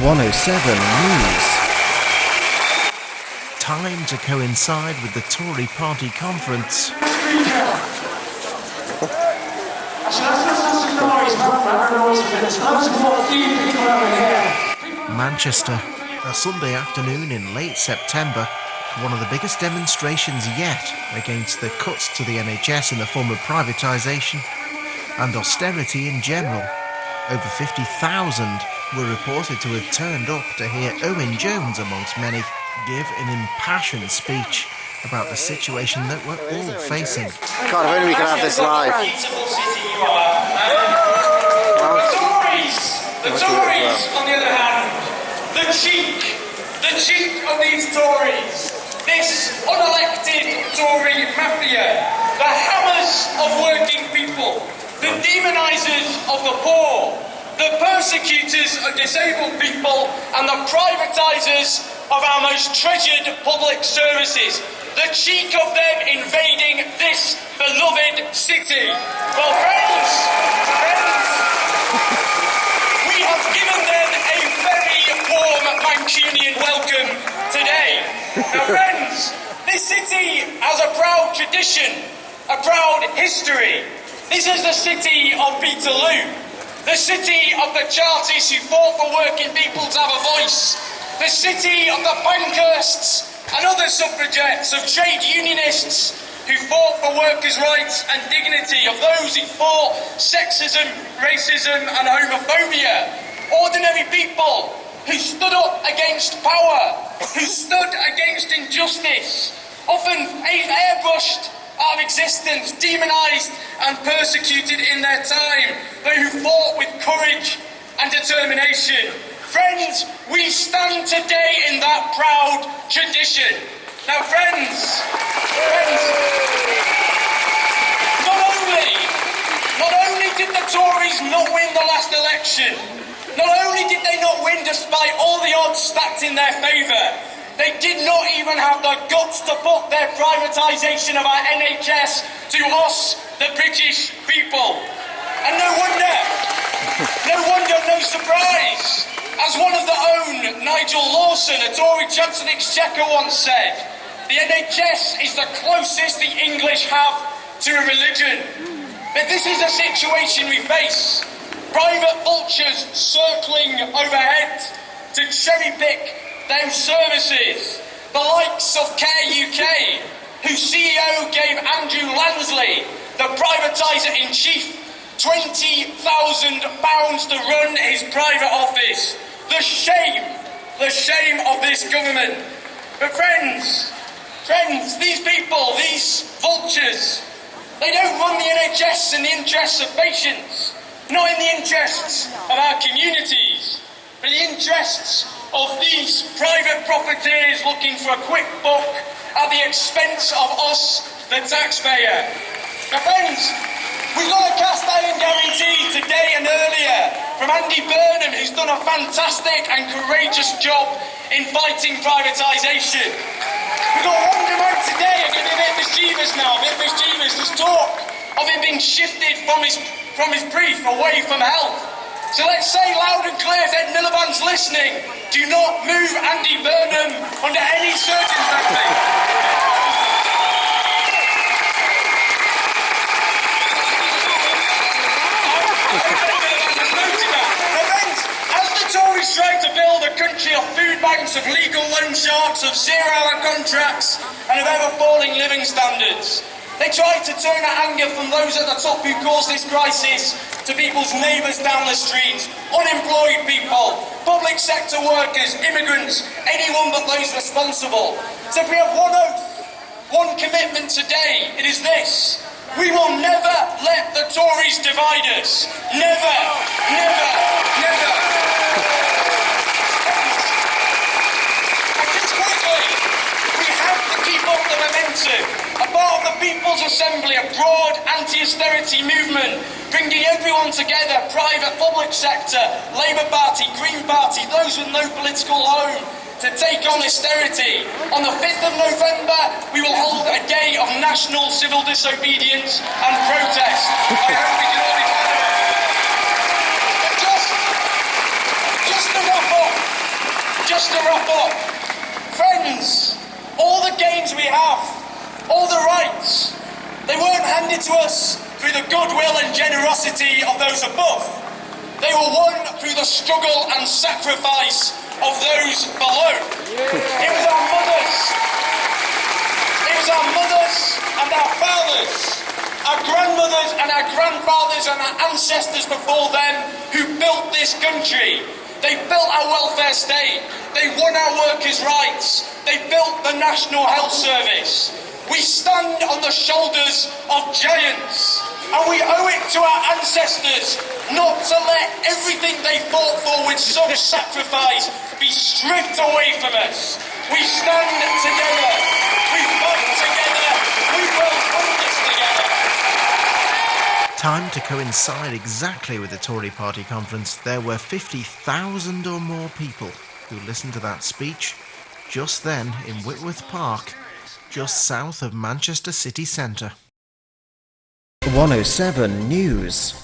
107 News. Time to coincide with the Tory party conference. Manchester, a Sunday afternoon in late September, one of the biggest demonstrations yet against the cuts to the NHS in the form of privatisation and austerity in general. Over 50,000 were reported to have turned up to hear Owen Jones, amongst many, give an impassioned speech about the situation that we're all facing. God, if only we can have this live. The Tories, on the other hand, the cheek of these Tories, this unelected Tory mafia, the hammers of working people, the demonisers of the poor, the persecutors of disabled people, and the privatisers of our most treasured public services. The cheek of them invading this beloved city. Well, friends, we have given them a very warm Mancunian welcome today. Now, friends, this city has a proud tradition, a proud history. This is the city of Peterloo, the city of the Chartists who fought for working people to have a voice, the city of the Bankhursts and other suffragettes, of trade unionists who fought for workers' rights and dignity, of those who fought sexism, racism and homophobia. Ordinary people who stood up against power, who stood against injustice, often airbrushed out of existence, demonised and persecuted in their time, but who fought with courage and determination. Friends, we stand today in that proud tradition. Now, friends, not only did the Tories not win the last election, not only did they not win despite all the odds stacked in their favour, they did not even have the guts to put their privatisation of our NHS to us, the British people. And no wonder, no surprise. As one of their own, Nigel Lawson, a Tory Chancellor of the Exchequer, once said, the NHS is the closest the English have to a religion. But this is a situation we face. Private vultures circling overhead to cherry-pick those services. The likes of Care UK, whose CEO gave Andrew Lansley, the privatiser-in-chief, £20,000 to run his private office. The shame of this government. But friends, these people, these vultures, they don't run the NHS in the interests of patients, not in the interests of our communities, but in the interests of these private profiteers looking for a quick buck at the expense of us, the taxpayer. Now, friends, we've got a cast iron guarantee today and earlier from Andy Burnham, who's done a fantastic and courageous job in fighting privatisation. We've got one demand today, I'm getting a bit mischievous now, There's talk of him being shifted from his brief away from health. So let's say loud and clear, if Ed Miliband's listening, do not move Andy Burnham under any circumstances. Tories trying to build a country of food banks, of legal loan sharks, of zero-hour contracts and of ever-falling living standards. They tried to turn that anger from those at the top who caused this crisis to people's neighbours down the street, unemployed people, public sector workers, immigrants, anyone but those responsible. So if we have one oath, one commitment today, it is this: we will never let the Tories divide us. Never, never, never. The momentum, a part of the People's Assembly, a broad anti-austerity movement, bringing everyone together, private, public sector, Labour Party, Green Party, those with no political home, to take on austerity. On the 5th of November, we will hold a day of national civil disobedience and protest. I hope we can all be part of it. But just to wrap up, Just to wrap up, friends, all the gains we have, all the rights, they weren't handed to us through the goodwill and generosity of those above. They were won through the struggle and sacrifice of those below. It was our mothers. It was our mothers and our fathers, our grandmothers and our grandfathers and our ancestors before them who built this country. They built our welfare state. They won our workers' rights. They built the National Health Service. We stand on the shoulders of giants, and we owe it to our ancestors not to let everything they fought for with such sacrifice be stripped away from us. We stand together. We fight together. We will win this together. Timed to coincide exactly with the Tory party conference, there were 50,000 or more people who listened to that speech just then in Whitworth Park, just south of Manchester city centre. 107 News.